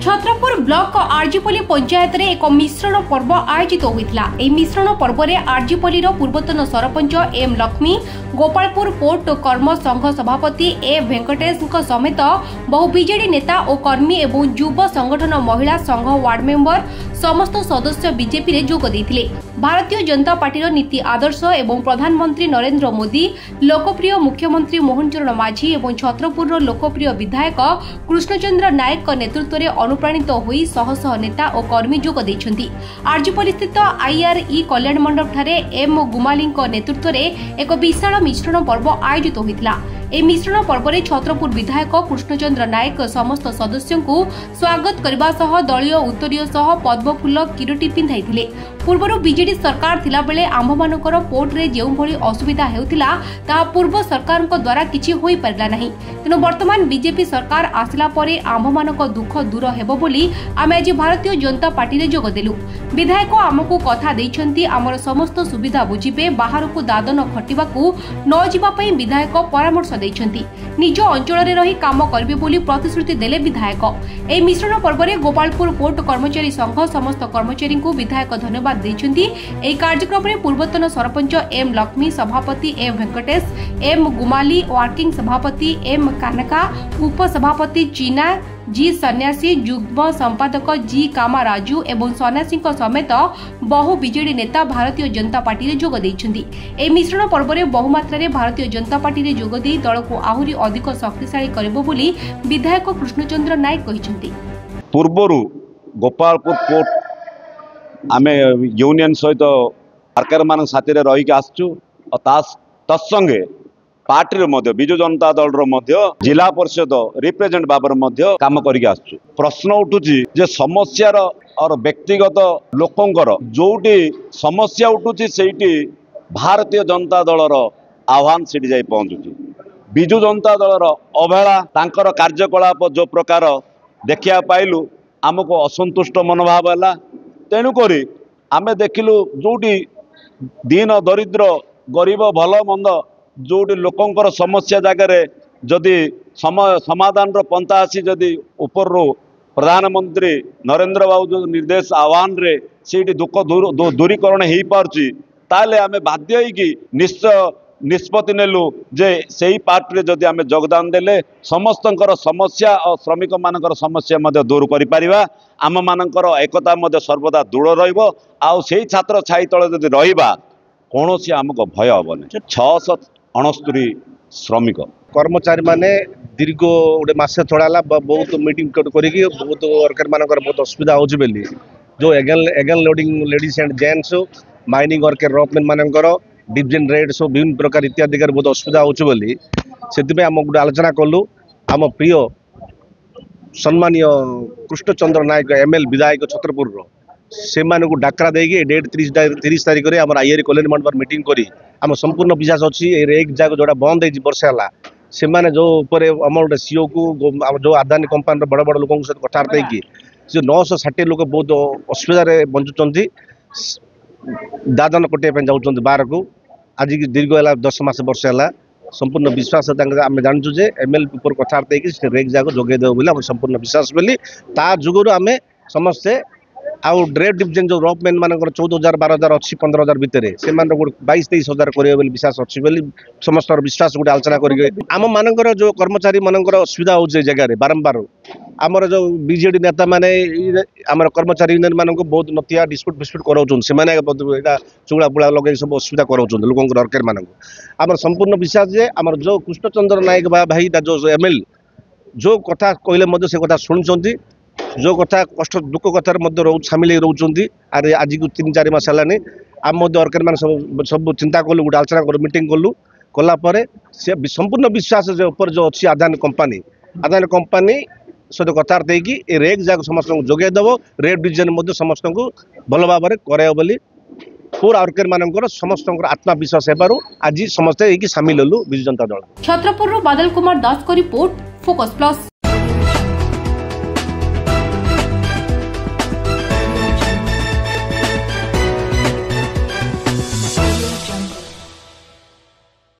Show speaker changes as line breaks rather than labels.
Chhatrapur block आरजीपल्ली panchayat रे एक मिश्रण पर्व आयोजित होता। मिश्रण पर्व में आरजीपल्ली पूर्वतन सरपंच एम लक्ष्मी, गोपालपुर पोर्ट कर्म संघ सभापति ए वेंकटेश समेत बहु बीजेडी नेता और कर्मी एवं युव संगठन महिला संघ वार्ड मेंबर समस्त सदस्य बीजेपी रे जोग देथिले। भारतीय जनता पार्टी नीति आदर्श एवं प्रधानमंत्री नरेंद्र मोदी, लोकप्रिय मुख्यमंत्री मोहन चरण माझी एवं छत्रपुर लोकप्रिय विधायक कृष्णचंद्र नायक नेतृत्व में अनुप्राणित होई शह शह नेता और कर्मी जोग देइछन्ति। आरजीपल्ली स्थित आईआरई कल्याण मंडप ठारे एम गुमाली नेतृत्व में एक विशाल मिश्रण पर्व आयोजित होता। मिश्रण पर्व में छत्रपुर विधायक कृष्णचंद्र नायक समस्त सदस्यों को स्वागत करने सह दलीय उत्तरीय सह पद्मफुल किरीटी पिंधाइथिले। पूर्व बीजेडी सरकार थिला बेले आंभ मानकर पोर्ट रे जेउ भली असुविधा हेउथिला ता पूर्व सरकार द्वारा किछि होई परला नाही। तेनु वर्तमान बीजेपी सरकार आसिला परे आंभ मानक दुख दूर हेबो बोली आमे आज भारतीय जनता पार्टी रे जोग देलु। विधायक आमको कथा दैछन्ति आमर समस्त सुविधा बुझिबे, बाहर को दादन खटिबाकू न जिबा पई विधायक परामर्श दैछन्ति। निज अंचल रे रही काम करबे बोली प्रतिश्रुति देले विधायक। ए मिश्रण पर्व रे गोपालपुर पोर्ट कर्मचारी संघ समस्त कर्मचारी को विधायक धन्यवाद दैछन्ति। ए कार्यक्रम रे पूर्वतन सरपंच एम लक्ष्मी, सभापति एम वेंकटेश, एम गुमाली, वर्किंग सभापति एम कानका, उप सभापति चीना जी सन्यासी, युग्म संपादक जी कामा राजू एवं सन्यासी समेत बहु बीजेडी नेता भारतीय जनता पार्टी रे जोग देइछन्ति। ए मिश्रण पर्व रे बहु मात्रा रे भारतीय जनता पार्टी रे जोग देई दल को आहुरी अधिक शक्तिशाली करबो बोली विधायक कृष्णचंद्र नायक कहिसन्ति।
पूर्वरु गोपालपुर पोर्ट आमे यूनियन सहित वर्कर मान साथी रे रही के आसचु और तत्संगे पार्टी मध्य बिजु जनता दल जिला परिषद रिप्रेजेंट बाबर काम करके आसचु। प्रश्न उठुची जे समस्यार और व्यक्तिगत लोकंकर जोटी समस्या उठुची सेठी भारतीय जनता दलर आह्वान सीटी जाई पहुंचुची। बिजु जनता दलर अवहेला तांकर कार्यकलाप जो प्रकार देखिया पाइलु आमको असंतुष्ट मनोभाव है। तेणुक आमे देखिलु जोटी दीन दरिद्र गरीब भल मंद जोटी लोकंकर समस्या जगह जदि समाधान पंथा आसी जदि ऊपर प्रधानमंत्री नरेंद्र बाबू जो निर्देश आह्वान रे सीटी दुख दूरीकरण हो पार्ची ताले आमे बाध्य होइकी निश्चय निष्पत्ति नेलु जे सही पार्टी जदि आमे योगदान देले समस्तंकर समस्या और श्रमिक मानकर समस्या मध्य दूर करि परिबा। आम मानकर एकता मध्य सर्वदा दृढ़ रहिबो। आउ सेही छात्र छाई तले जदि रहिबा कोनोसी आमको भय हबनी। 669 श्रमिक
कर्मचारी माने दीर्घ गोटे मस चढ़ाला बहुत मीटिंग करिकी बहुत वर्कर मानकर बहुत असुविधा होची बेली जो एगन loading ladies and gents mining worker rockman मानकर डिविजन रेट सब विभिन्न प्रकार इत्यादि बहुत असुविधा होची बोली से आम गोटे आलोचना कलु। आम प्रिय सम्मानीय कृष्णचंद्र नायक एमएल विधायक छत्रपुर से डाकरा देगी डेट 30 तारिख में आम आईआरई कल्याण मंडप मीटिंग करी आम संपूर्ण विश्वास अच्छी एक जगह जोड़ा बंद हो वर्षा है से माने जो आम गोटे सीओ को जो आदानी कंपानी बड़ बड़ लोक सहित कथबार्ता होगी जो 960 लोक बहुत असुविधा बंचुंट दादन कटाई जाऊँ बाहर को आज की दीर्घ है 10 मास वर्ष है संपूर्ण विश्वास आम जानचु जे एमएल ऊपर कथबार्ता होगी एक जगह जोगेदेव बोली संपूर्ण विश्वास बोली ता जुगुरु आम समस्ते आउ ड्रेड डिविजन जो रॉकमैन मानकर 14,000 12,000 अच्छी 15,000 भितर से 22-23,000 करे विश्वास अच्छी बोली समस्त विश्वास गोटे आलोचना करके आम मानकर जो कर्मचारी मानकर असुविधा हो जगह बारंबार आमर जो बीजेडी नेता माने आमर कर्मचारी यूनियन मान बहुत नथिया डिस्प्यूट फिस्प्यूट कराऊँ से चूड़ा पुड़ा लगे सब असुविधा कराऊँ लोक वर्कर मान आमर संपूर्ण विश्वास जे आमर जो कृष्णचंद्र नायक भाई जो एमएल जो कथा कहले से कथा शुणुंट जो कथा कष्ट दुख कथार सामिल रोचे आज को 3-4 मास है आम वर्कर मान सब चिंता कलु गोटे आलोचना कर मीटिंग कलु कलापर से संपूर्ण विश्वास जो अच्छी आदानी कंपानी सहित कथबार्ता होगी रेक जाक समस्त जोगेदेव रेड डिविजन समस्त को भल भाव में करे पूरा वर्कर मानकर समस्त आत्मविश्वास हेबारु आज समस्ते सामिल हलु बिजु जनता दल।
छत्रपुर बादल कुमार दास को रिपोर्ट, फोकस प्लस।